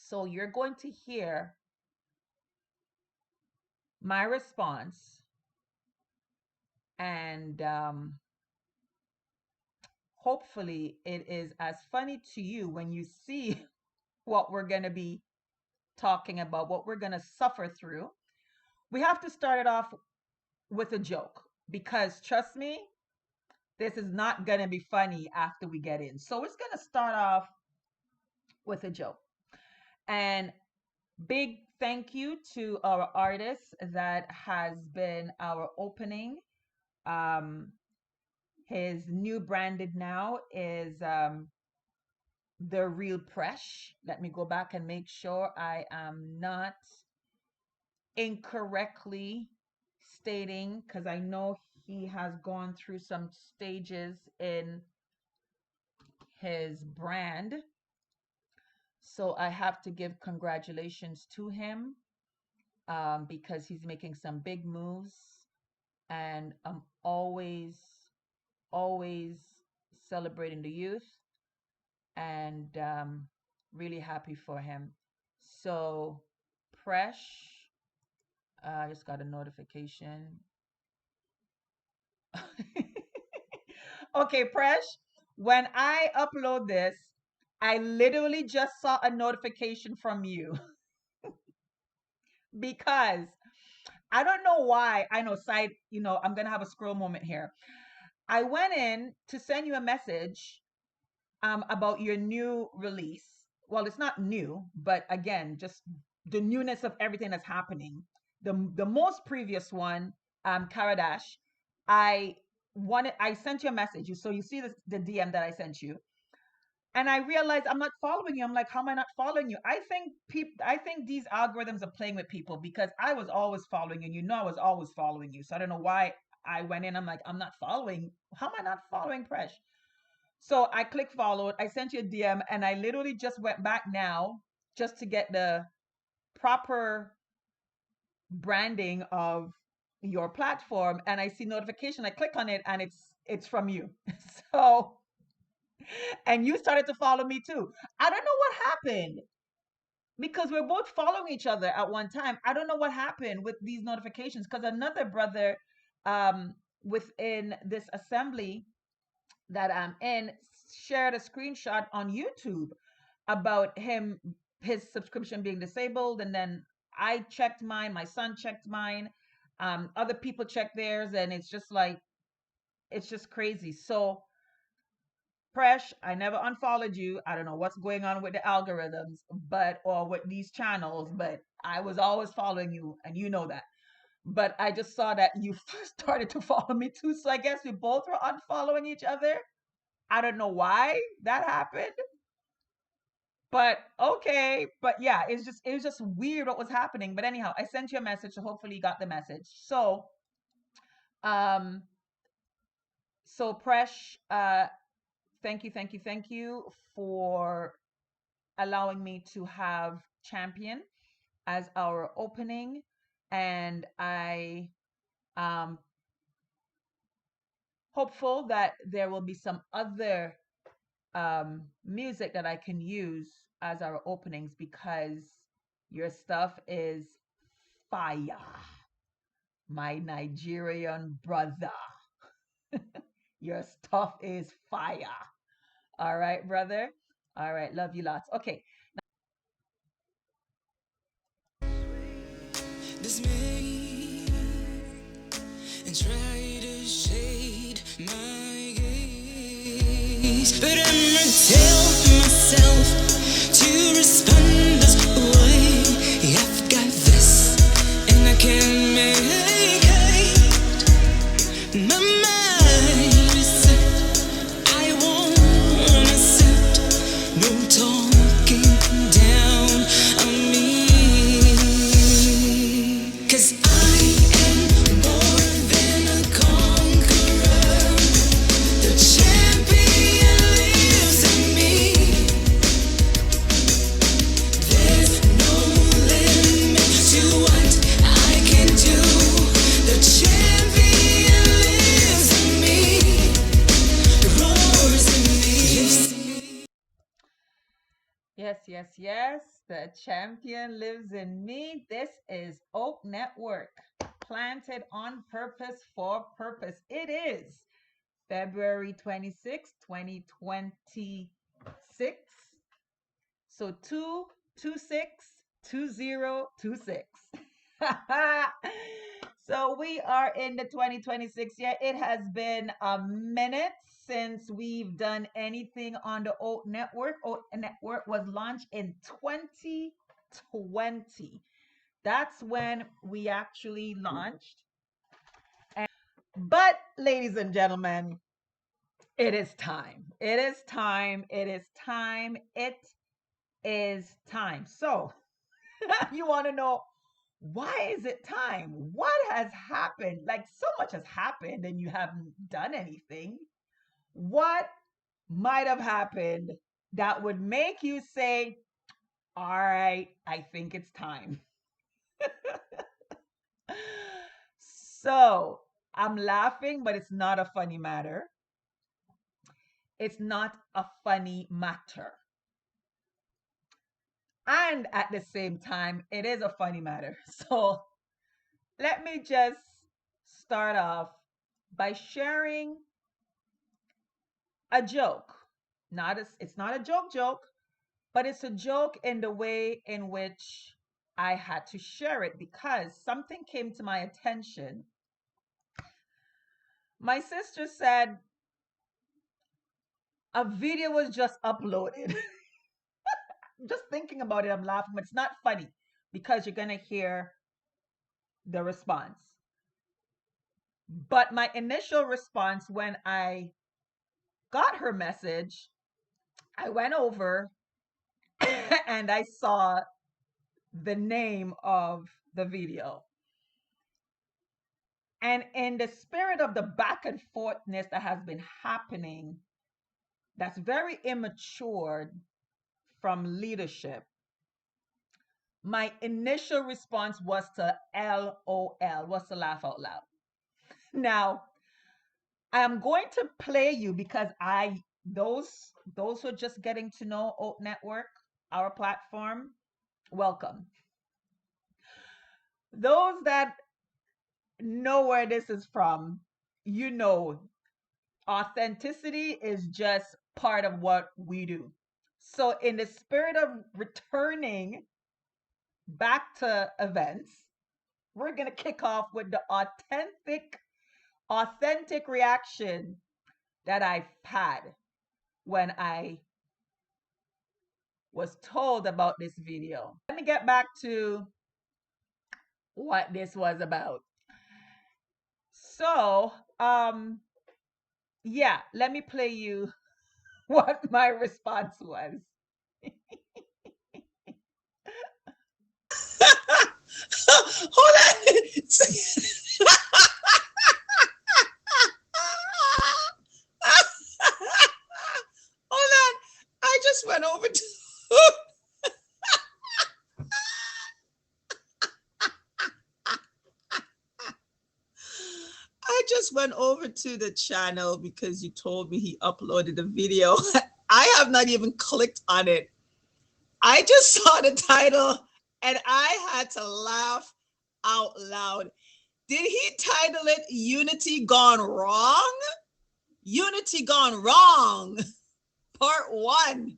So you're going to hear my response, and hopefully it is as funny to you when you see what we're going to be talking about, what we're going to suffer through. We have to start it off with a joke because trust me, this is not going to be funny after we get in. So it's going to start off with a joke. And big thank you to our artist that has been our opening. His new branded now is The Real Presh. Let me go back and make sure I am not incorrectly stating, because I know he has gone through some stages in his brand. So I have to give congratulations to him because he's making some big moves. And I'm always celebrating the youth and really happy for him. So Presh, I just got a notification. Okay, Presh, when I upload this, I literally just saw a notification from you because I don't know why. I know I'm going to have a scroll moment here. I went in to send you a message about your new release. Well, it's not new, but again, just the newness of everything that's happening. The most previous one, Karadash, I sent you a message. So you see the DM that I sent you. And I realized I'm not following you. I'm like, how am I not following you? I think these algorithms are playing with people because I was always following you. I was always following you. So I don't know why I went in. I'm like, I'm not following. How am I not following Presh? So I clicked followed. I sent you a DM and I literally just went back now just to get the proper branding of your platform. And I see notification. I click on it and it's from you. So, and you started to follow me too. I don't know what happened because we're both following each other at one time. I don't know what happened with these notifications because another brother within this assembly that I'm in shared a screenshot on YouTube about his subscription being disabled. And then I checked mine, my son checked mine, other people checked theirs, and it's just crazy. So Presh, I never unfollowed you. I don't know what's going on with the algorithms, or with these channels, but I was always following you, and you know that. But I just saw that you started to follow me too, so I guess we both were unfollowing each other. I don't know why that happened, but okay. But yeah, it was just weird what was happening. But anyhow, I sent you a message, so hopefully you got the message. So, Presh, thank you for allowing me to have Champion as our opening. And I hopeful that there will be some other music that I can use as our openings because your stuff is fire, my Nigerian brother. Your stuff is fire. All right, brother. All right, love you lots. Okay. Dismay and try to shade my gaze, but I'ma tell myself to respond this way. I've got this, and I can make it. My mind is set. I won't accept no talking down on me. 'Cause I am more than a conqueror, the champion Yes. The champion lives in me. This is Oak Network, planted on purpose for purpose. It is February 26, 2026. So 2262026. So we are in the 2026. Yeah, it has been a minute since we've done anything on the Oat Network. Oat Network was launched in 2020. That's when we actually launched. But ladies and gentlemen, it is time. It is time. It is time. It is time. So you want to know, why is it time? What has happened? Like, so much has happened and you haven't done anything. What might have happened that would make you say, all right, I think it's time? So I'm laughing, but it's not a funny matter. It's not a funny matter. And at the same time, it is a funny matter. So let me just start off by sharing a joke. It's not a joke, but it's a joke in the way in which I had to share it because something came to my attention. My sister said a video was just uploaded. Just thinking about it, I'm laughing, but it's not funny because you're going to hear the response. But my initial response when I got her message, I went over and I saw the name of the video. And in the spirit of the back and forthness that has been happening, that's very immature from leadership, my initial response was to LOL, was to laugh out loud. Now, I am going to play you because those who are just getting to know Oat Network, our platform, welcome. Those that know where this is from, you know, authenticity is just part of what we do. So, in the spirit of returning back to events, we're going to kick off with the authentic reaction that I've had when I was told about this video. Let me get back to what this was about. So, yeah, let me play you what my response was. Hold on. Hold on. I just went over to I just went over to the channel because you told me he uploaded a video. I have not even clicked on it. I just saw the title and I had to laugh out loud. Did he title it Unity Gone Wrong? Unity Gone Wrong, Part 1.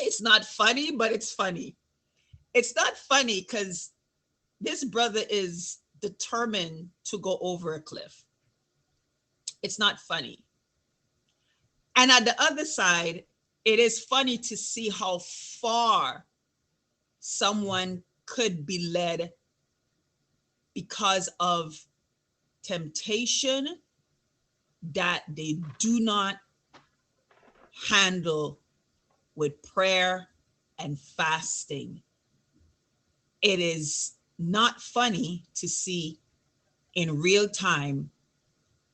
It's not funny, but it's funny. It's not funny because this brother is determined to go over a cliff. It's not funny. And at the other side, it is funny to see how far someone could be led because of temptation that they do not handle with prayer and fasting. It is not funny to see in real time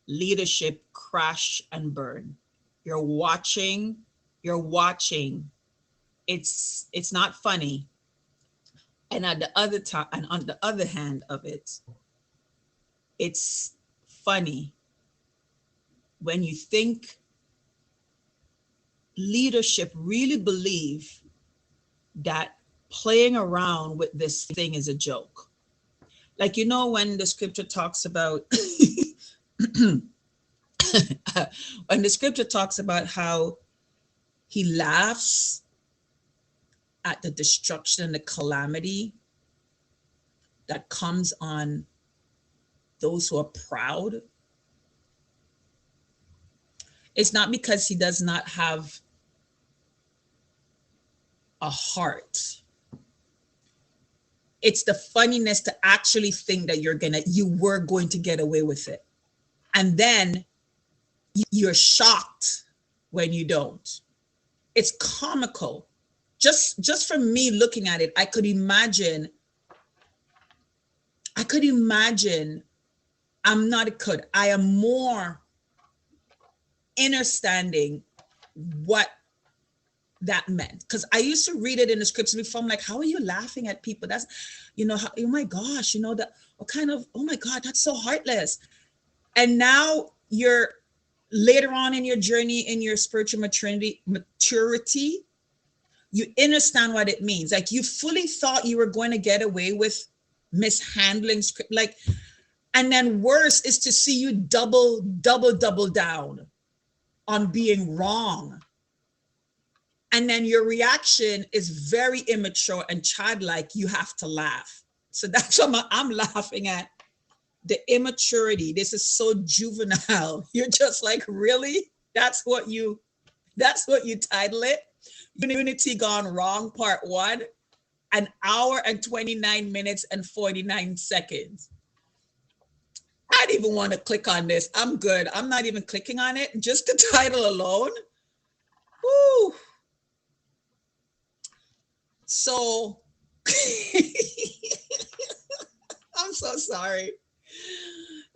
leadership crash and burn. You're watching. You're watching. It's not funny. And at the other time, and on the other hand of it, it's funny when you think leadership really believe that playing around with this thing is a joke. Like, when the scripture talks about when the scripture talks about how he laughs at the destruction and the calamity that comes on those who are proud, it's not because he does not have a heart. It's the funniness to actually think that you were going to get away with it. And then you're shocked when you don't. It's comical. Just from me looking at it, I could imagine, I am more understanding what that meant, because I used to read it in the scriptures before. I'm like, how are you laughing at people? That's, oh my gosh, that what kind of, oh my God, that's so heartless. And now you're later on in your journey, in your spiritual maturity, you understand what it means. Like, you fully thought you were going to get away with mishandling script, like, and then worse is to see you double down on being wrong. And then your reaction is very immature and childlike. You have to laugh. So that's what I'm laughing at. The immaturity. This is so juvenile. You're just like, really? That's what you title it? Unity Gone Wrong, Part 1, an hour and 29 minutes and 49 seconds. I don't even want to click on this. I'm good. I'm not even clicking on it. Just the title alone. Woo. So, I'm so sorry.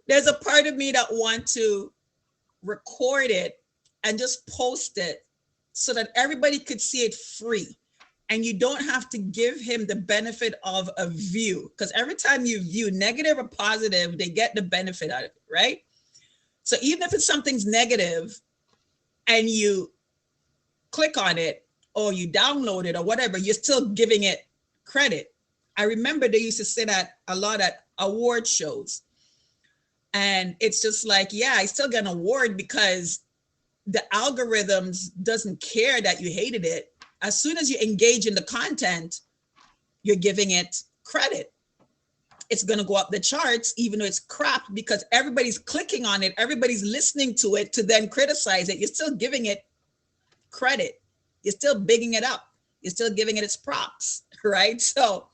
There's a part of me that wants to record it and just post it so that everybody could see it free. And you don't have to give him the benefit of a view, because every time you view, negative or positive, they get the benefit out of it, right? So even if it's something's negative and you click on it or you download it or whatever, you're still giving it credit. I remember they used to say that a lot at award shows. And it's just like, yeah, I still get an award because the algorithms doesn't care that you hated it. As soon as you engage in the content, you're giving it credit. It's going to go up the charts, even though it's crap, because everybody's clicking on it. Everybody's listening to it to then criticize it. You're still giving it credit. You're still bigging it up. You're still giving it its props, right? So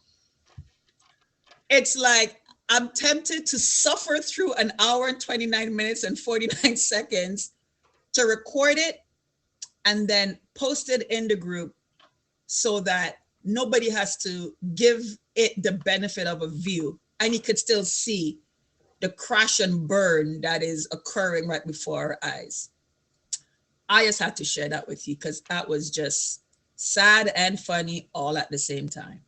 it's like, I'm tempted to suffer through an hour and 29 minutes and 49 seconds to record it and then post it in the group so that nobody has to give it the benefit of a view, and you could still see the crash and burn that is occurring right before our eyes. I just had to share that with you because that was just sad and funny all at the same time.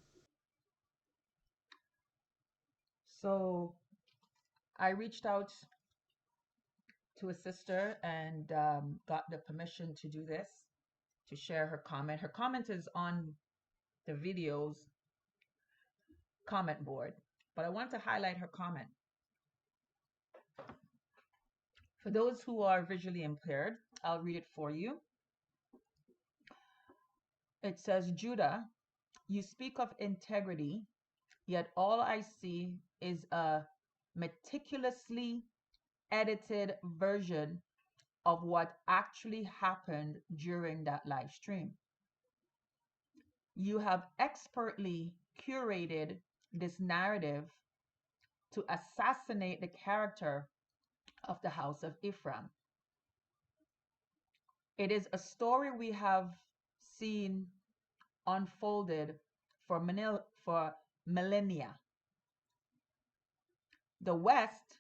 So I reached out to a sister and got the permission to do this, to share her comment. Her comment is on the video's comment board, but I want to highlight her comment. For those who are visually impaired, I'll read it for you. It says, Judah, you speak of integrity, yet all I see is a meticulously edited version of what actually happened during that live stream. You have expertly curated this narrative to assassinate the character of the house of Ephraim. It is a story we have seen unfolded for millennia. The West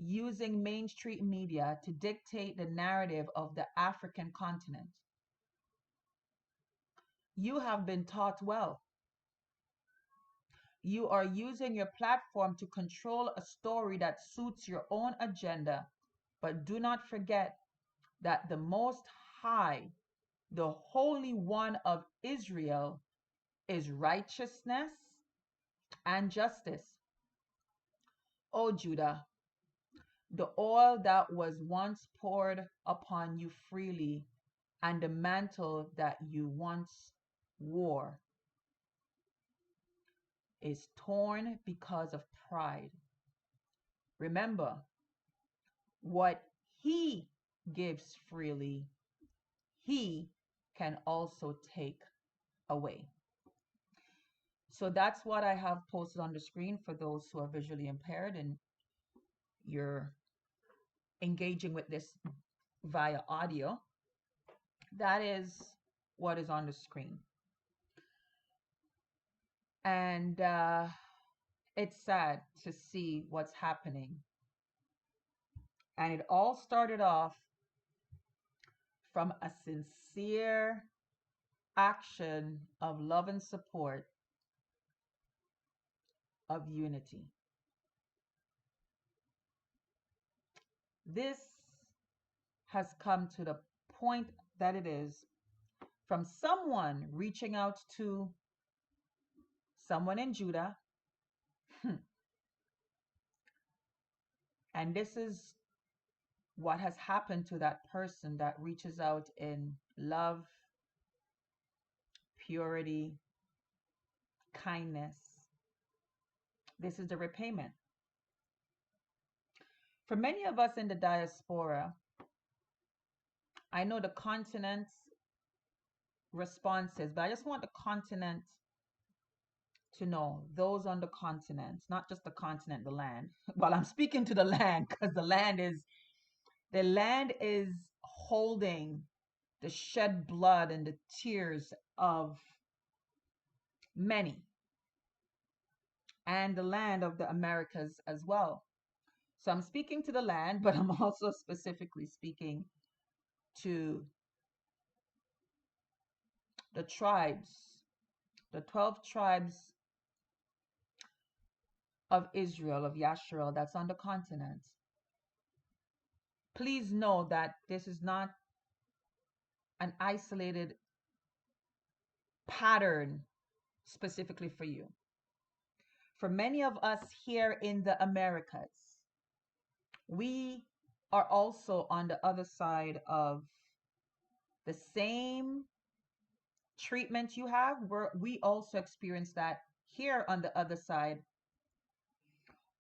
using mainstream media to dictate the narrative of the African continent. You have been taught well. You are using your platform to control a story that suits your own agenda. But do not forget that the Most High, the Holy One of Israel, is righteousness and justice. O Judah, the oil that was once poured upon you freely, and the mantle that you once wore, is torn because of pride. Remember, what he gives freely, he can also take away. So that's what I have posted on the screen for those who are visually impaired and you're engaging with this via audio. That is what is on the screen. And it's sad to see what's happening. And it all started off from a sincere action of love and support, of unity. This has come to the point that it is from someone reaching out to someone in Judah. And this is what has happened to that person that reaches out in love, purity, kindness. This is the repayment. For many of us in the diaspora, I know the continent's responses, but I just want the continent to know, those on the continent, not just the continent, the land. Well, I'm speaking to the land because the land is holding the shed blood and the tears of many, and the land of the Americas as well. So I'm speaking to the land, but I'm also specifically speaking to the tribes, the 12 tribes of Israel, of Yasharel, that's on the continent. Please know that this is not an isolated pattern specifically for you. For many of us here in the Americas, we are also on the other side of the same treatment you have. We also experience that here on the other side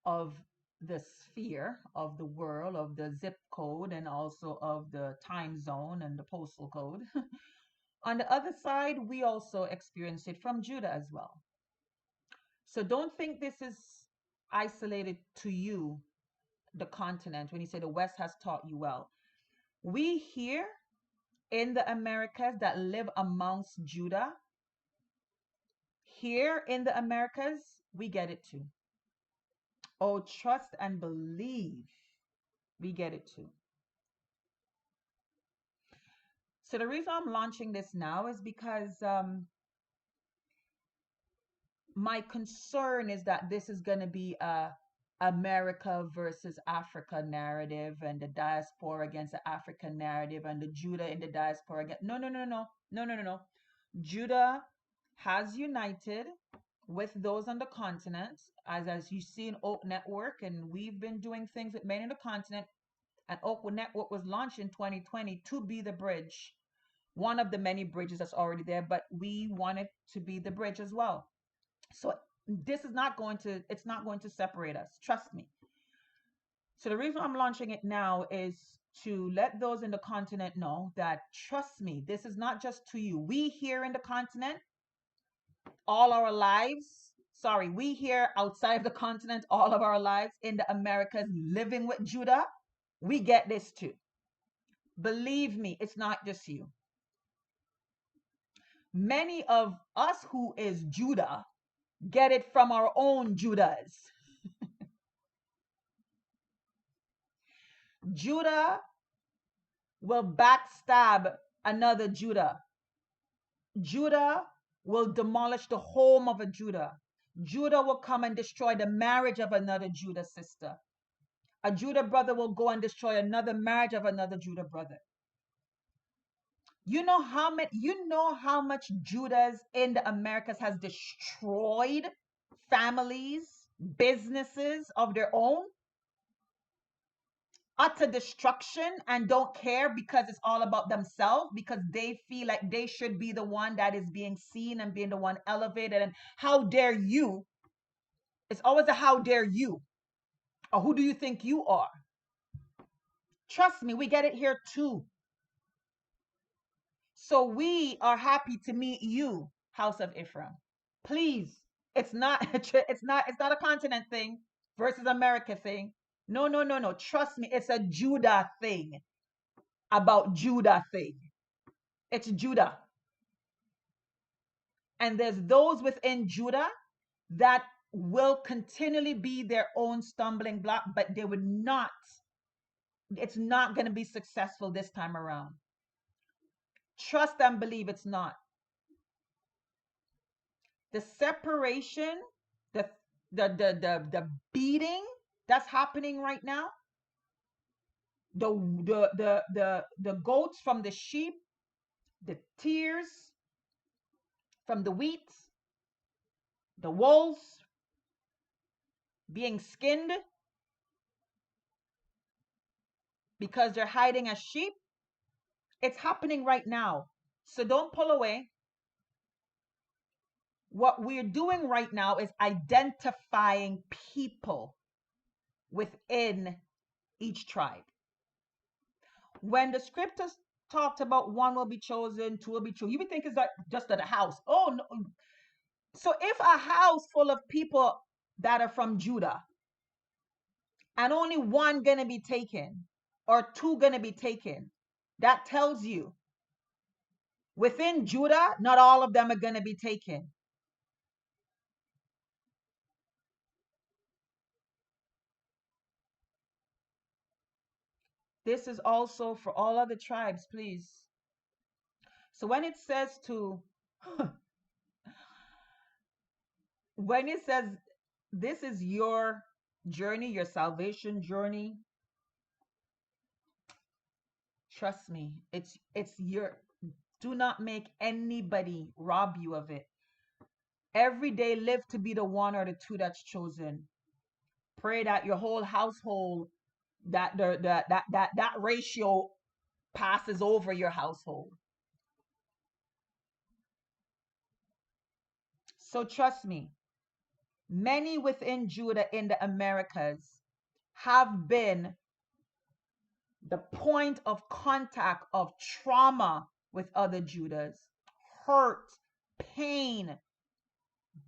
of the sphere of the world, of the zip code, and also of the time zone and the postal code. On the other side, we also experience it from Judah as well. So don't think this is isolated to you, the continent, when you say the West has taught you well. We here in the Americas that live amongst Judah, here in the Americas, we get it too. Oh, trust and believe, we get it too. So the reason I'm launching this now is because my concern is that this is going to be a America versus Africa narrative, and the diaspora against the African narrative, and the Judah in the diaspora against. No. Judah has united with those on the continent, as you see in Oak Network, and we've been doing things with many on the continent. And Oak Network was launched in 2020 to be the bridge, one of the many bridges that's already there, but we wanted to be the bridge as well. So this is not going to, it's not going to separate us. Trust me. So the reason I'm launching it now is to let those in the continent know that, trust me, this is not just to you. We here in the continent, all our lives, sorry, we here outside of the continent, all of our lives in the Americas, living with Judah, we get this too. Believe me, it's not just you. Many of us who is Judah get it from our own Judahs. Judah will backstab another Judah. Judah will demolish the home of a Judah. Judah will come and destroy the marriage of another Judah sister. A Judah brother will go and destroy another marriage of another Judah brother. You know how much Judahs in the Americas has destroyed families, businesses of their own? Utter destruction, and don't care because it's all about themselves, because they feel like they should be the one that is being seen and being the one elevated. And how dare you? It's always a how dare you, or who do you think you are? Trust me, we get it here too. So we are happy to meet you, House of Ephraim. Please, it's not it's not a continent thing versus America thing. No, no, no, no. Trust me, it's a Judah thing about Judah thing. It's Judah. And there's those within Judah that will continually be their own stumbling block, but they would not, it's not going to be successful this time around. Trust and believe it's not. The separation, the the beating that's happening right now, the goats from the sheep, the tears from the wheat, the wolves being skinned because they're hiding as sheep. It's happening right now. So don't pull away. What we're doing right now is identifying people within each tribe. When the scriptures talked about one will be chosen, two will be chosen, you would think it's like just at a house. Oh no. So if a house full of people that are from Judah and only one gonna be taken or two gonna be taken, that tells you within Judah, not all of them are gonna be taken. This is also for all other tribes, please. So when it says to, when it says this is your journey, your salvation journey, trust me, it's your, do not make anybody rob you of it. Every day live to be the one or the two that's chosen. Pray that your whole household, that that ratio passes over your household. So trust me, many within Judah in the Americas have been the point of contact of trauma with other Judahs, hurt, pain,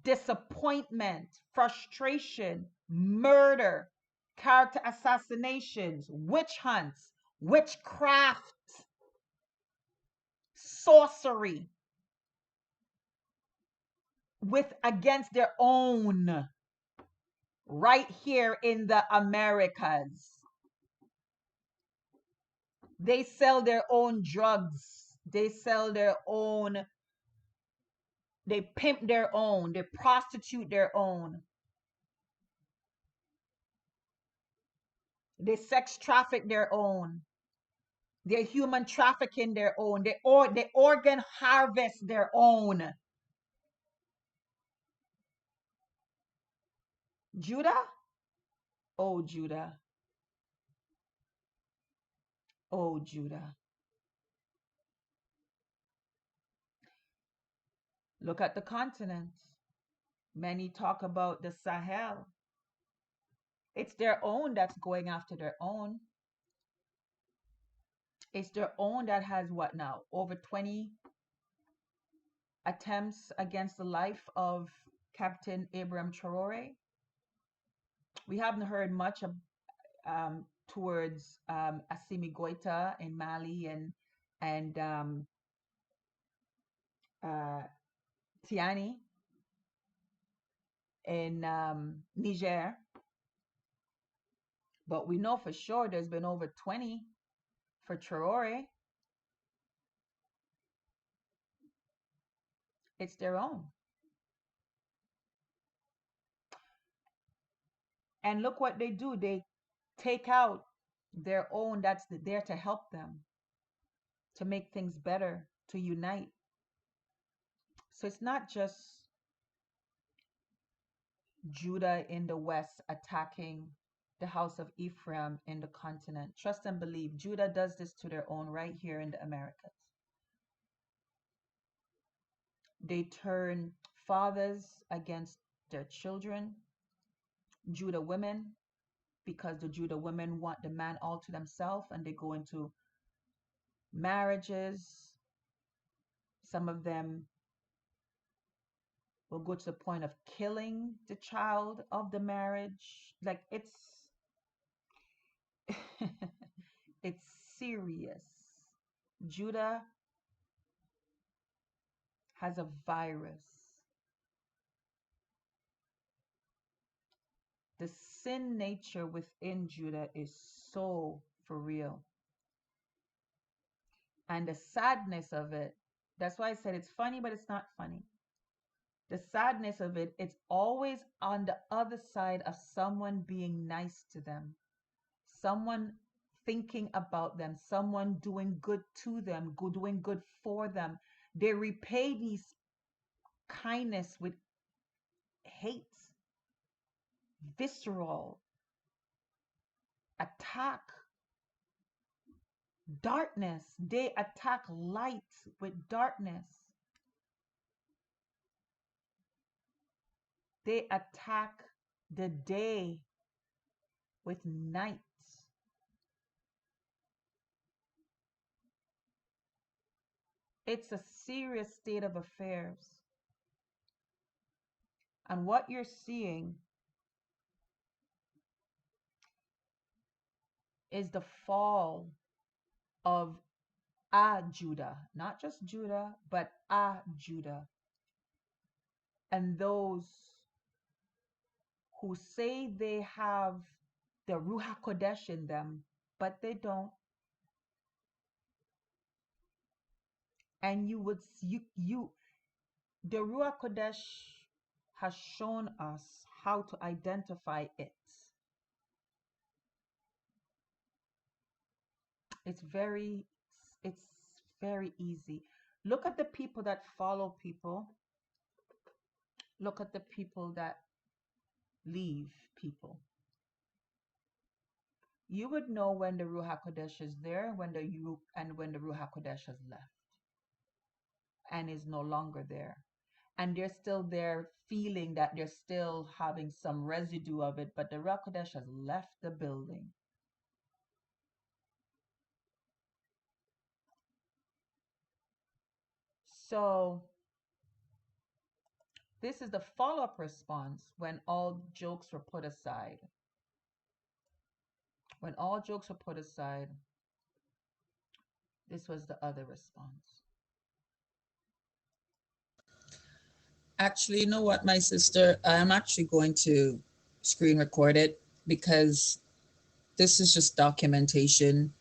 disappointment, frustration, murder, character assassinations, witch hunts, witchcraft, sorcery with against their own right here in the Americas. They sell their own drugs. They sell their own, they pimp their own, they prostitute their own. They sex traffic their own. They human trafficking their own. They organ harvest their own. Judah? Oh, Judah. Oh, Judah. Look at the continent. Many talk about the Sahel. It's their own that's going after their own. It's their own that has what now? Over 20 attempts against the life of Captain Abraham Traore. We haven't heard much of, towards Assimi Goita in Mali and uh, Tiani in Niger. But we know for sure there's been over 20 for Traore. It's their own. And look what they do. They take out their own that's there to help them, to make things better, to unite. So it's not just Judah in the west attacking the house of Ephraim in the continent. Trust and believe, Judah does this to their own right here in the Americas. They turn fathers against their children, Judah women, because the Judah women want the man all to themselves, and they go into marriages. Some of them will go to the point of killing the child of the marriage. Like it's serious. Judah has a virus. The sin nature within Judah is so for real. And the sadness of it, that's why I said it's funny, but it's not funny. The sadness of it, it's always on the other side of someone being nice to them, someone thinking about them, someone doing good to them, doing good for them. They repay these kindness with hate, visceral attack, darkness. They attack light with darkness. They attack the day with night. It's a serious state of affairs. And what you're seeing is the fall of a Judah, not just Judah, but a Judah. And those who say they have the Ruach HaKodesh in them, but they don't. And you would the Ruach HaKodesh has shown us how to identify it. It's very easy. Look at the people that follow people. Look at the people that leave people. You would know when the Ruach HaKodesh is there, when the Ruach HaKodesh has left and is no longer there. And they're still there feeling that they're still having some residue of it, but the Ruach HaKodesh has left the building. So this is the follow-up response when all jokes were put aside. When all jokes were put aside, this was the other response. Actually, you know what, my sister? I'm actually going to screen record it because this is just documentation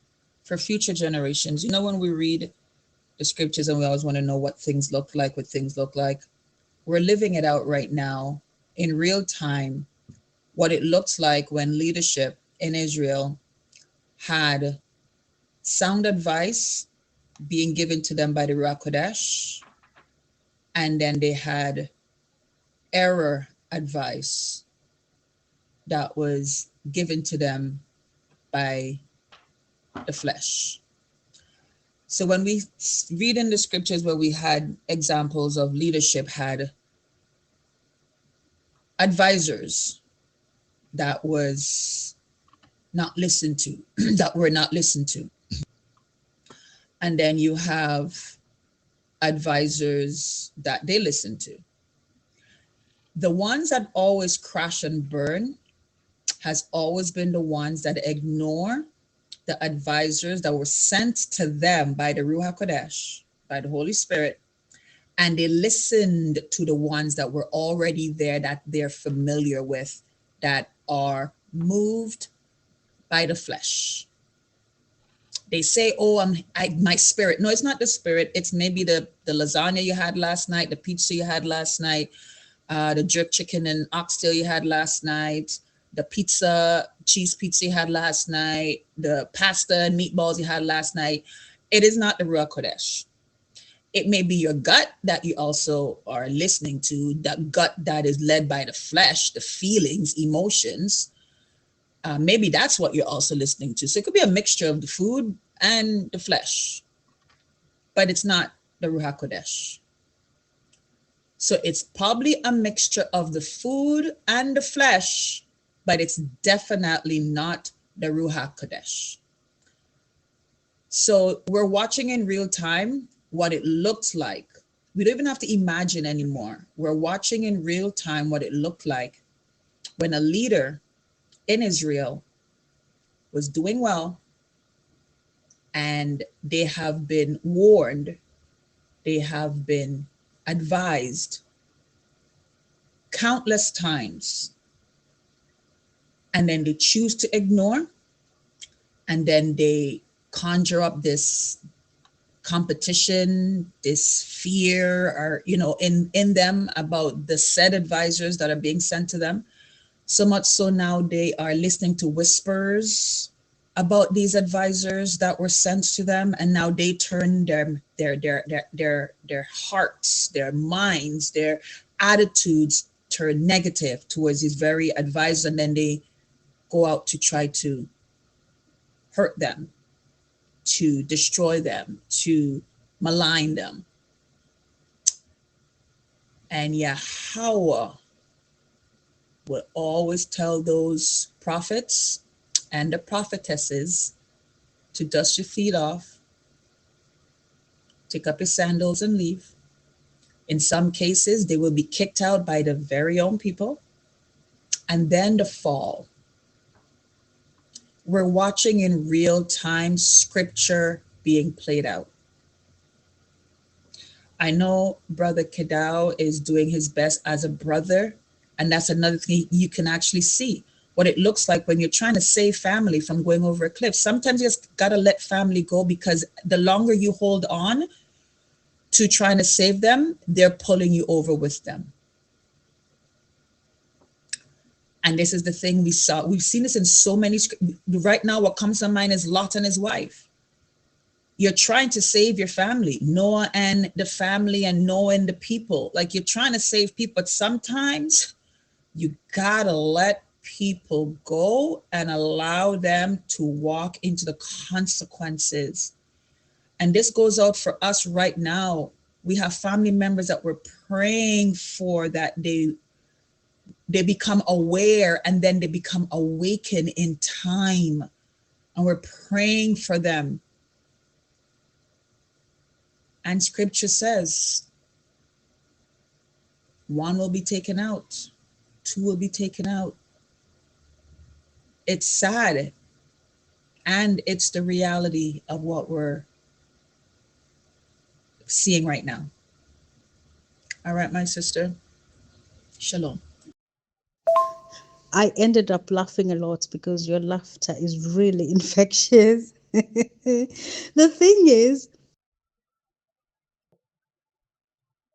for future generations. You know, when we read the scriptures and we always want to know what things look like, we're living it out right now in real time, what it looks like when leadership in Israel had sound advice being given to them by the Ruach Kodesh, and then they had error advice that was given to them by the flesh. So when we read in the scriptures where we had examples of leadership had advisors that was not listened to, that were not listened to. And then you have advisors that they listen to. The ones that always crash and burn has always been the ones that ignore the advisors that were sent to them by the Ruach HaKodesh, by the Holy Spirit, and they listened to the ones that were already there, that they're familiar with, that are moved by the flesh. They say, "Oh, my spirit." No, it's not the spirit. It's maybe the lasagna you had last night, the pizza you had last night, the jerk chicken and oxtail you had last night, the cheese pizza you had last night, the pasta and meatballs you had last night. It is not the Ruach Kodesh. It may be your gut that you also are listening to, that gut that is led by the flesh, the feelings, emotions. Maybe that's what you're also listening to. So it could be a mixture of the food and the flesh, but it's not the Ruach Kodesh. So it's probably a mixture of the food and the flesh, but it's definitely not the Ruach Kodesh. So we're watching in real time what it looks like. We don't even have to imagine anymore. We're watching in real time what it looked like when a leader in Israel was doing well, and they have been warned, they have been advised countless times, and then they choose to ignore, and then they conjure up this competition, this fear, or in them about the said advisors that are being sent to them. So much so now they are listening to whispers about these advisors that were sent to them, and now they turn their hearts, their minds, their attitudes turn negative towards these very advisors, and then they go out to try to hurt them, to destroy them, to malign them. And Yahweh will always tell those prophets and the prophetesses to dust your feet off, take up your sandals and leave. In some cases, they will be kicked out by the very own people. And then the fall. We're watching in real time scripture being played out. I know Brother Kedao is doing his best as a brother, and that's another thing you can actually see what it looks like when you're trying to save family from going over a cliff. Sometimes you just got to let family go, because the longer you hold on to trying to save them, they're pulling you over with them. And this is the thing we saw. We've seen this in so many. Right now, what comes to mind is Lot and his wife. You're trying to save your family, Noah and the family, and Noah and the people. Like, you're trying to save people, but sometimes you gotta let people go and allow them to walk into the consequences. And this goes out for us right now. We have family members that we're praying for, that they become aware, and then they become awakened in time. And we're praying for them. And scripture says, one will be taken out, two will be taken out. It's sad. And it's the reality of what we're seeing right now. All right, my sister. Shalom. I ended up laughing a lot because your laughter is really infectious. The thing is,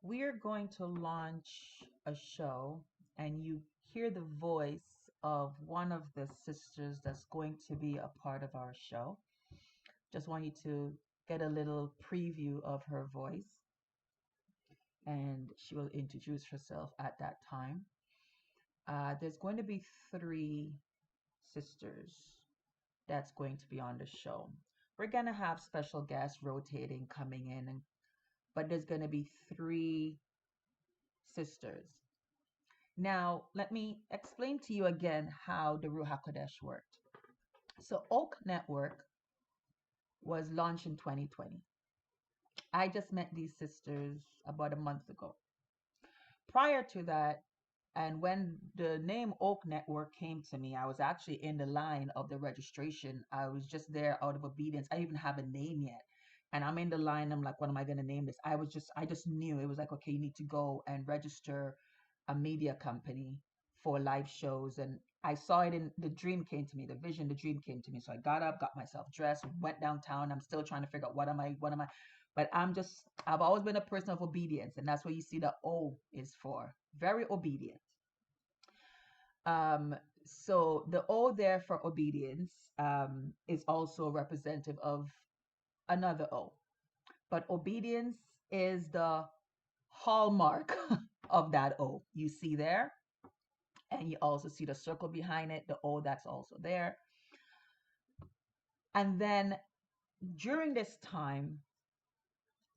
We are going to launch a show, and you hear the voice of one of the sisters that's going to be a part of our show. Just want you to get a little preview of her voice, and she will introduce herself at that time. There's going to be three sisters that's going to be on the show. We're going to have special guests rotating coming in, but there's going to be three sisters. Now, let me explain to you again how the Ruach HaKodesh worked. So, Oak Network was launched in 2020. I just met these sisters about a month ago. Prior to that, and when the name Oak Network came to me, I was actually in the line of the registration. I was just there out of obedience. I didn't even have a name yet. And I'm in the line. I'm like, what am I going to name this? I just knew it was like, okay, you need to go and register a media company for live shows. And I saw it in the dream came to me, the vision, the dream came to me. So I got up, got myself dressed, went downtown. I'm still trying to figure out what am I, but I've always been a person of obedience. And that's what you see the O is for. Very obedient. Um, so the O there for obedience is also representative of another O. But obedience is the hallmark of that O. You see there? And you also see the circle behind it, the O that's also there. And then during this time,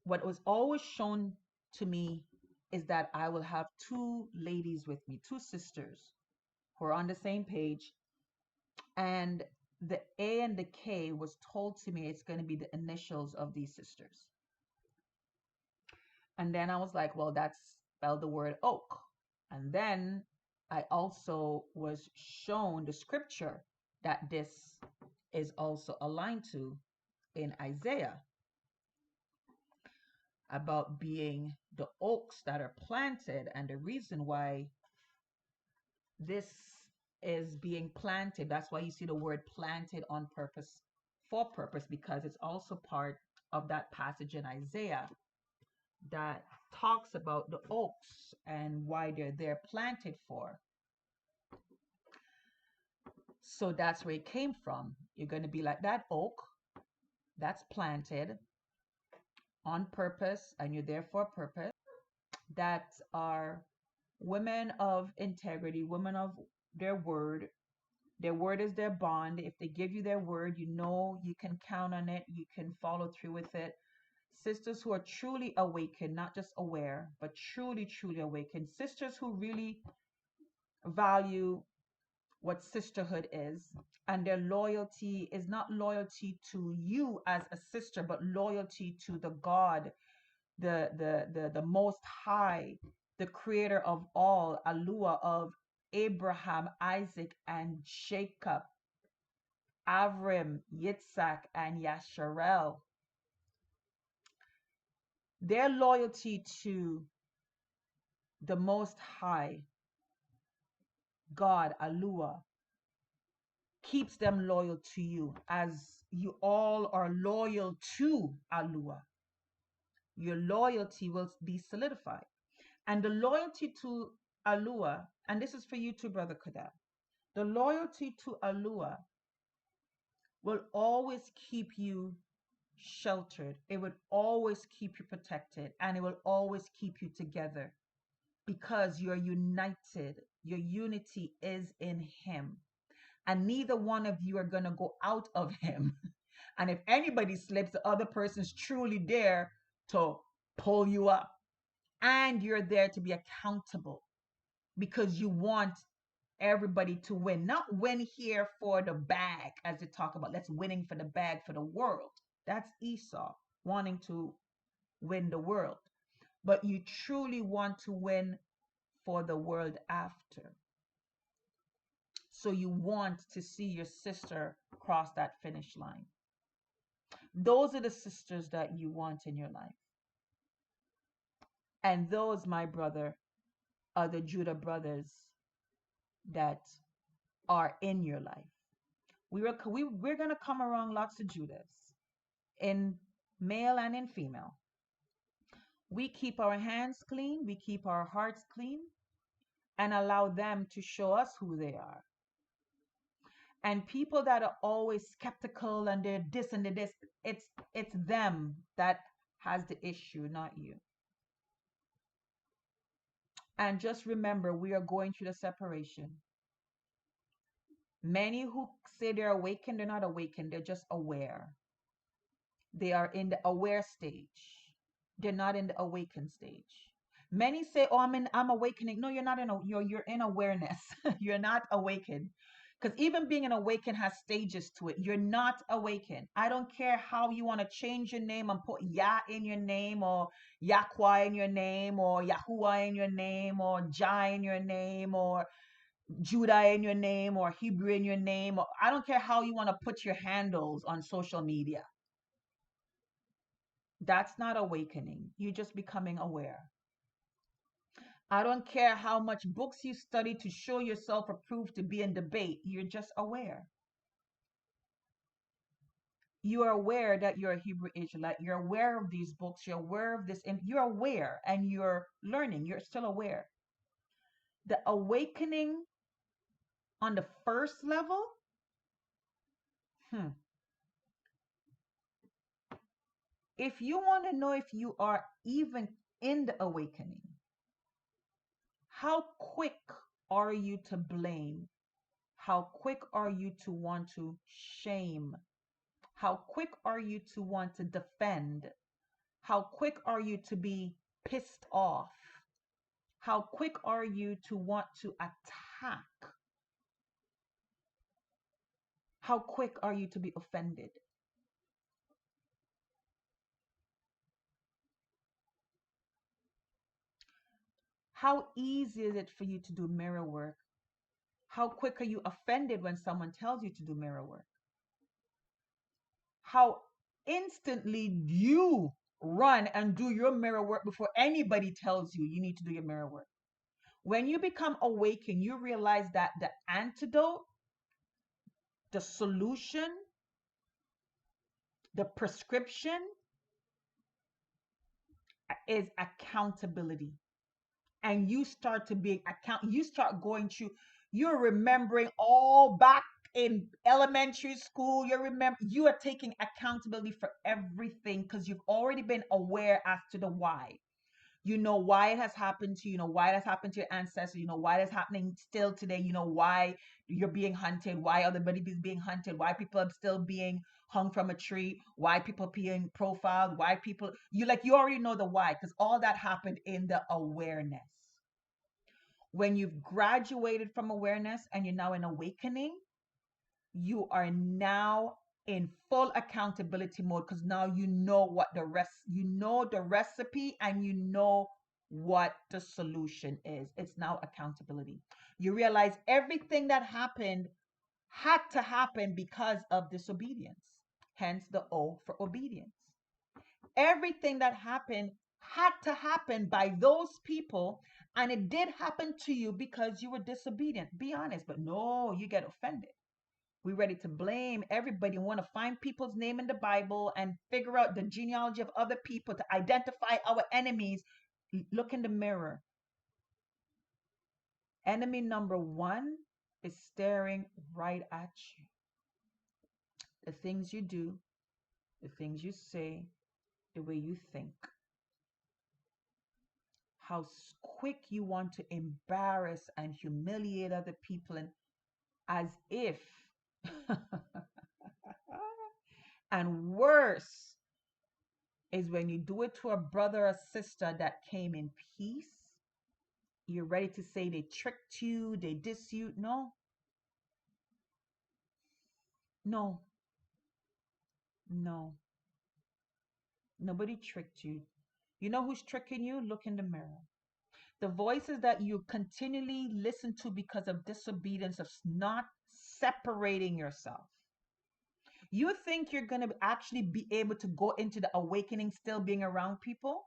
what was always shown to me is that I will have two ladies with me, two sisters who are on the same page. And the A and the K was told to me it's going to be the initials of these sisters. And then I was like, well, that's spelled the word oak. And then I also was shown the scripture that this is also aligned to in Isaiah about being the oaks that are planted. And the reason why this is being planted, that's why you see the word planted on purpose, for purpose, because it's also part of that passage in Isaiah that talks about the oaks and why they're there planted for. So that's where it came from. You're going to be like that oak that's planted on purpose, and you're there for a purpose, that are women of integrity, women of their word. Their word is their bond. If they give you their word, you know you can count on it, you can follow through with it. Sisters who are truly awakened, not just aware, but truly, truly awakened. Sisters who really value what sisterhood is, and their loyalty is not loyalty to you as a sister, but loyalty to the God, the most high, the creator of all, Alua, of Abraham, Isaac, and Jacob, Avram, Yitzhak, and Yasharel. Their loyalty to the most high God, Alua, keeps them loyal to you, as you all are loyal to Alua. Your loyalty will be solidified. And the loyalty to Alua, and this is for you too, Brother Kodab, the loyalty to Alua will always keep you sheltered. It would always keep you protected, and it will always keep you together because you're united. Your unity is in Him. And neither one of you are going to go out of Him. And if anybody slips, the other person's truly there to pull you up. And you're there to be accountable because you want everybody to win. Not win here for the bag, as they talk about. Let's winning for the bag for the world. That's Esau wanting to win the world. But you truly want to win for the world after. So you want to see your sister cross that finish line. Those are the sisters that you want in your life. And those, my brother, are the Judah brothers that are in your life. We're going to come around lots of Judahs, in male and in female. We keep our hands clean, we keep our hearts clean, and allow them to show us who they are. And people that are always skeptical and they're this and they're this, it's them that has the issue, not you. And just remember, we are going through the separation. Many who say they're awakened, they're not awakened, they're just aware. They are in the aware stage. They're not in the awakened stage. Many say, "Oh, I'm awakening." No, you're not you're in awareness. You're not awakened. Because even being an awakened has stages to it. You're not awakened. I don't care how you want to change your name and put Yah in your name, or Yahweh in your name, or Yahuwah in your name, or Jah in your name, or Judah in your name, or Hebrew in your name. I don't care how you want to put your handles on social media. That's not awakening. You're just becoming aware. I don't care how much books you study to show yourself approved to be in debate. You're just aware. You are aware that you're a Hebrew Israelite. You're aware of these books. You're aware of this, and you're aware and you're learning. You're still aware. The awakening on the first level, if you want to know if you are even in the awakening, how quick are you to blame? How quick are you to want to shame? How quick are you to want to defend? How quick are you to be pissed off? How quick are you to want to attack? How quick are you to be offended? How easy is it for you to do mirror work? How quick are you offended when someone tells you to do mirror work? How instantly you run and do your mirror work before anybody tells you you need to do your mirror work. When you become awakened, you realize that the antidote, the solution, the prescription is accountability. And you start to be you start going through, you're remembering all back in elementary school, you are taking accountability for everything because you've already been aware as to the why. You know why it has happened to you, you know why it has happened to your ancestors, you know why it's happening still today, you know why you're being hunted, why other babies being hunted, why people are still being hung from a tree, why people are being profiled, why people, you already know the why because all that happened in the awareness. When you've graduated from awareness and you're now in awakening, you are now in full accountability mode because now you know you know the recipe and you know what the solution is. It's now accountability. You realize everything that happened had to happen because of disobedience, hence the O for obedience. Everything that happened had to happen by those people, and it did happen to you because you were disobedient. Be honest, but no, you get offended. We're ready to blame everybody, want to find people's name in the Bible and figure out the genealogy of other people to identify our enemies. Look in the mirror. Enemy number one is staring right at you. The things you do, the things you say, the way you think. How quick you want to embarrass and humiliate other people, and as if, and worse is when you do it to a brother or sister that came in peace. You're ready to say they tricked you, they diss you. No, no, no. Nobody tricked you. You know who's tricking you? Look in the mirror. The voices that you continually listen to because of disobedience, of not separating yourself. You think you're going to actually be able to go into the awakening still being around people?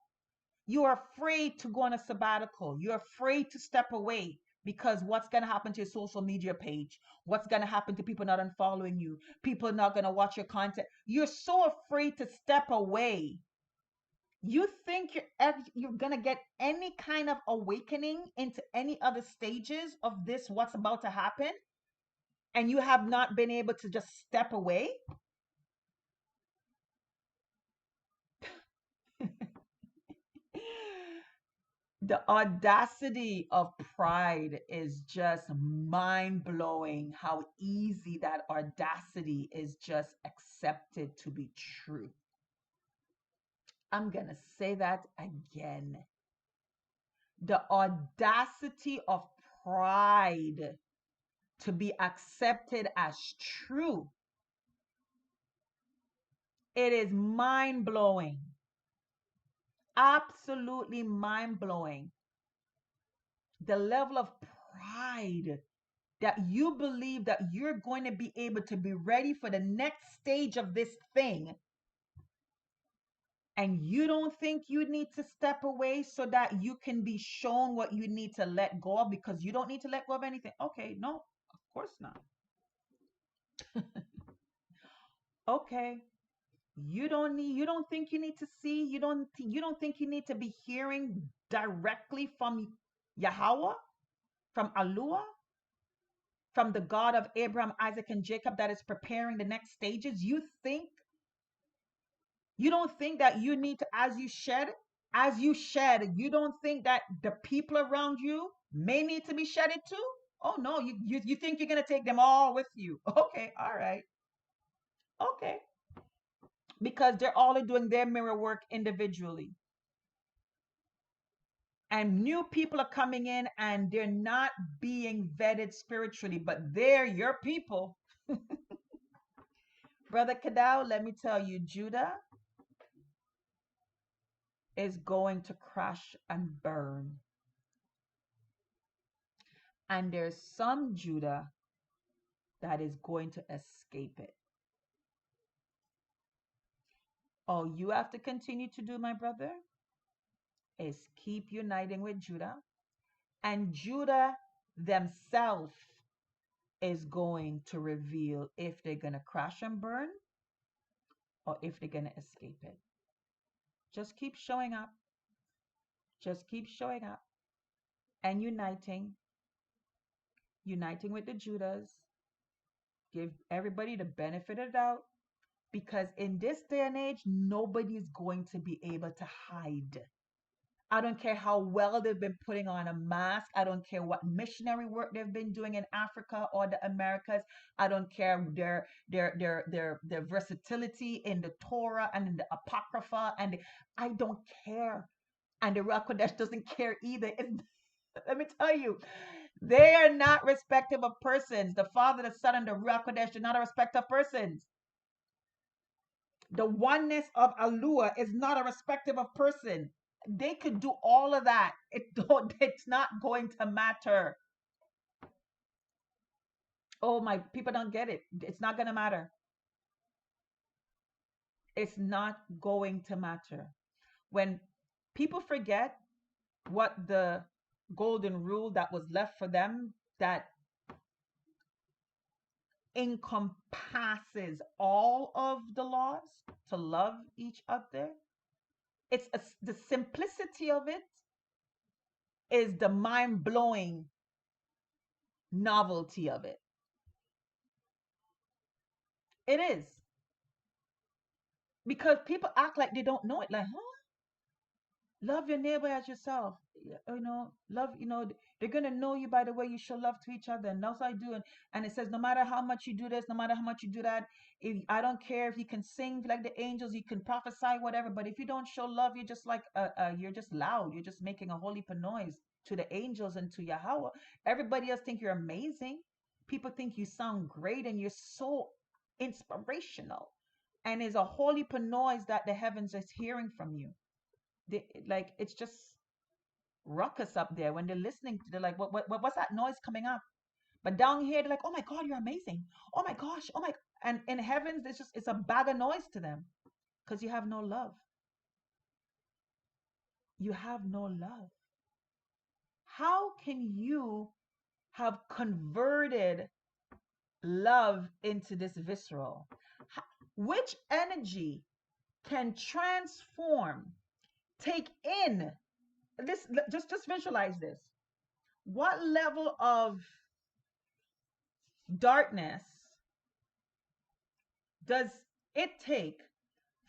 You are afraid to go on a sabbatical. You're afraid to step away because what's going to happen to your social media page? What's going to happen to people not unfollowing you? People not going to watch your content. You're so afraid to step away. You think you're going to get any kind of awakening into any other stages of this, what's about to happen, and you have not been able to just step away? The audacity of pride is just mind blowing. How easy that audacity is just accepted to be true. I'm going to say that again. The audacity of pride to be accepted as true. It is mind blowing. Absolutely mind blowing. The level of pride that you believe that you're going to be able to be ready for the next stage of this thing, and you don't think you need to step away so that you can be shown what you need to let go of, because you don't need to let go of anything. Okay, no, of course not. Okay, you don't think you need to see, you don't think you need to be hearing directly from Yahweh, from Alua, from the God of Abraham, Isaac, and Jacob, that is preparing the next stages. You don't think that you need to, as you shed, you don't think that the people around you may need to be shedded too? Oh no, you think you're gonna take them all with you. Okay, all right. Okay. Because they're all doing their mirror work individually. And new people are coming in and they're not being vetted spiritually, but they're your people. Brother Kadau, let me tell you, Judah is going to crash and burn. And there's some Judah that is going to escape it. All you have to continue to do, my brother, is keep uniting with Judah. And Judah themselves is going to reveal if they're going to crash and burn or if they're going to escape it. Just keep showing up. Just keep showing up and uniting with the Judahs. Give everybody the benefit of the doubt, because in this day and age, nobody's going to be able to hide. I don't care how well they've been putting on a mask. I don't care what missionary work they've been doing in Africa or the Americas. I don't care their versatility in the Torah and in the Apocrypha, and I don't care. And the Ruach Kodesh doesn't care either. Let me tell you, they are not respective of persons. The Father, the Son, and the Ruach Kodesh are not a respect of persons. The oneness of Alua is not a respective of person. They could do all of that. It's not going to matter. Oh my, people don't get it. It's not going to matter. It's not going to matter. When people forget what the golden rule that was left for them, that encompasses all of the laws, to love each other. The simplicity of it is the mind-blowing novelty of it. It is. Because people act like they don't know it. Like, huh? Love your neighbor as yourself. Love, they're going to know you by the way you show love to each other. And that's what I do. And it says, no matter how much you do this, no matter how much you do that, I don't care if you can sing like the angels, you can prophesy, whatever. But if you don't show love, you're just like, you're just loud. You're just making a holy noise to the angels and to Yahweh. Everybody else think you're amazing. People think you sound great and you're so inspirational. And it's a holy noise that the heavens is hearing from you. It's just ruckus up there when they're listening. They're like, what's that noise coming up? But down here, they're like, oh my God, you're amazing. Oh my gosh, oh my. And in heavens, it's a bag of noise to them, because you have no love. You have no love. How can you have converted love into this visceral? Which energy can transform, take in this? Just visualize this. What level of darkness does it take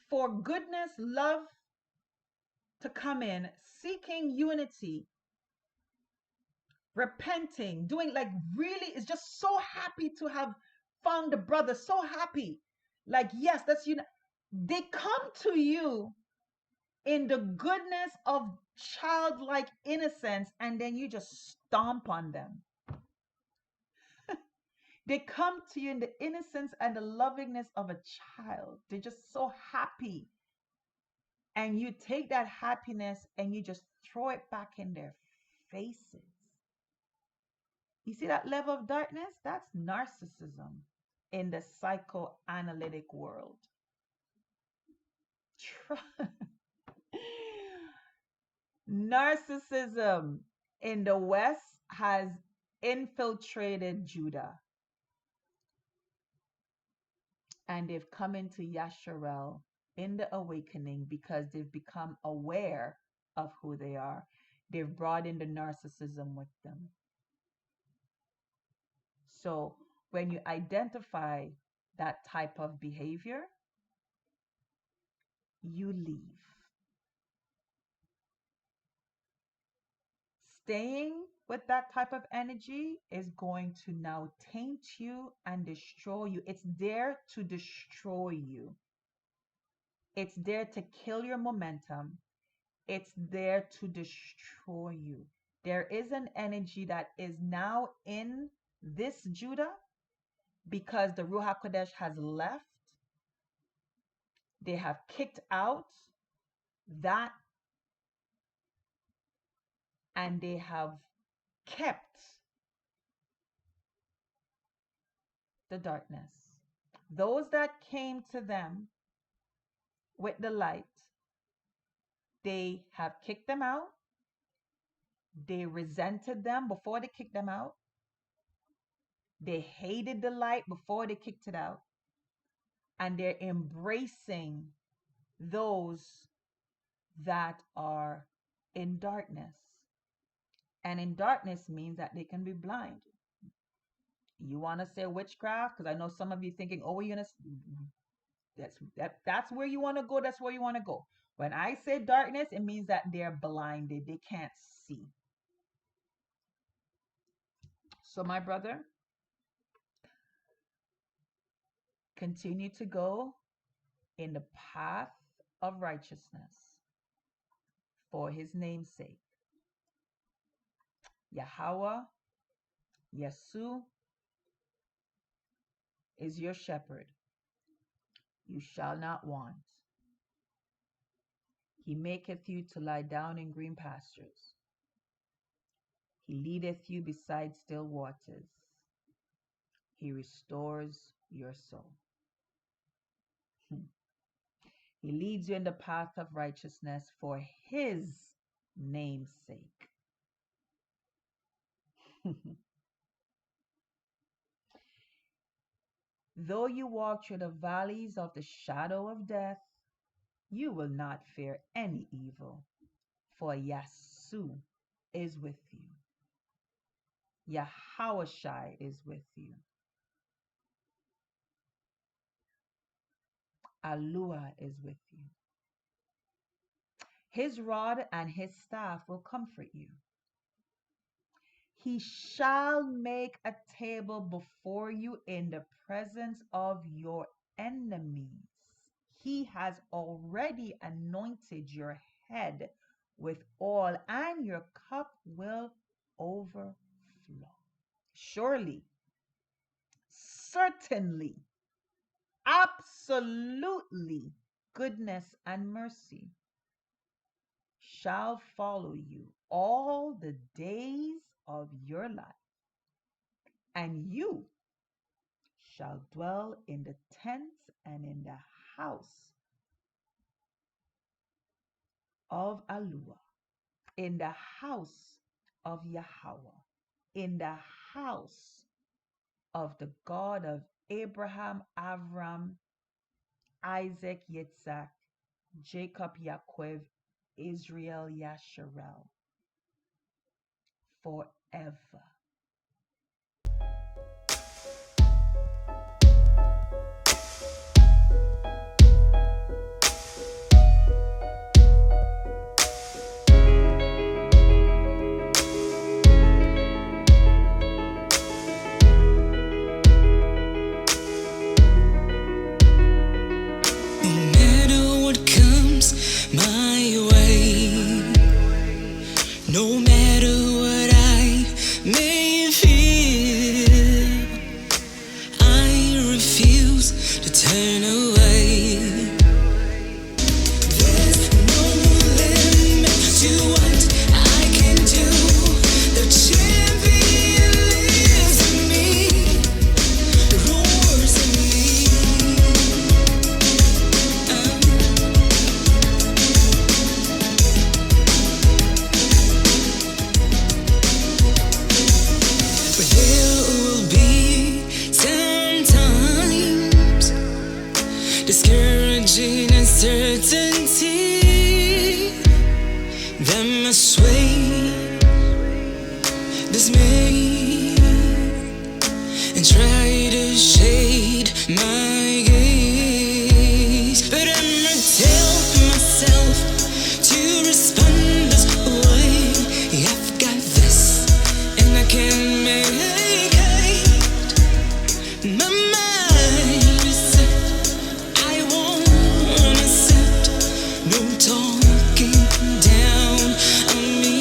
for goodness, love to come in, seeking unity, repenting, doing, like, really is just so happy to have found a brother, so happy. Like, yes, that's you. They come to you in the goodness of childlike innocence, and then you just stomp on them. They come to you in the innocence and the lovingness of a child. They're just so happy. And you take that happiness and you just throw it back in their faces. You see that level of darkness? That's narcissism in the psychoanalytic world. Narcissism in the West has infiltrated Judah, and they've come into Yasharel in the awakening because they've become aware of who they are. They've brought in the narcissism with them. So when you identify that type of behavior, you leave. Staying with that type of energy is going to now taint you and destroy you. It's there to destroy you. It's there to kill your momentum. It's there to destroy you. There is an energy that is now in this Judah because the Ruach HaKodesh has left. They have kicked out that, and they have kept the darkness. Those that came to them with the light, they have kicked them out. They resented them before they kicked them out. They hated the light before they kicked it out. And they're embracing those that are in darkness. And in darkness means that they can be blind. You want to say witchcraft? Because I know some of you thinking, oh, you're gonna, that's where you want to go. That's where you want to go. When I say darkness, it means that they're blinded. They can't see. So my brother, continue to go in the path of righteousness for his name's sake. Yahweh, Yesu, is your shepherd. You shall not want. He maketh you to lie down in green pastures. He leadeth you beside still waters. He restores your soul. He leads you in the path of righteousness for his name's sake. Though you walk through the valleys of the shadow of death, you will not fear any evil, for Yasu is with you. Yahawashai is with you. Alua is with you. His rod and his staff will comfort you. He shall make a table before you in the presence of your enemies. He has already anointed your head with oil, and your cup will overflow. Surely, certainly, absolutely, goodness and mercy shall follow you all the days of your life, and you shall dwell in the tents and in the house of Alua, in the house of Yahweh, in the house of the God of Abraham, Avram, Isaac, Yitzhak, Jacob, Yaakov, Israel, Yasharel, forever. No matter what I may feel, I refuse to turn away. There's no limit to what I can do. The champion lives in me, roars in me. uncertainty that must sway, dismay, and try to shade my gaze. But I'ma tell myself to respond this way. I've got this, and I can make my mind is set. I won't accept no talking down on me,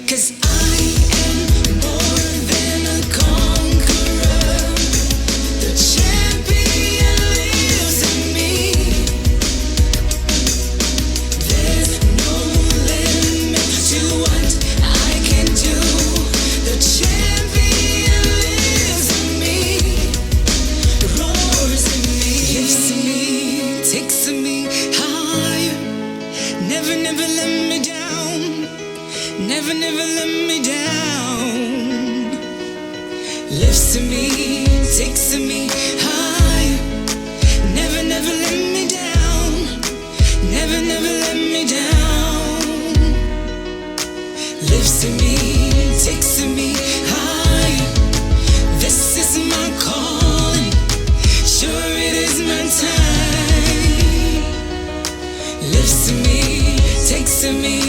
'cause I am more than a conqueror. The champion lives in me. There's no limit to what I can do. The champion lives in me, roars in me, lifts me, takes me higher. Never, never let me down. Never, never let me down. Lifts me, takes me higher. Never, never let me down. Never, never let me down. Lifts me, takes me higher. This is my calling. Sure, it is my time. Lifts me, takes me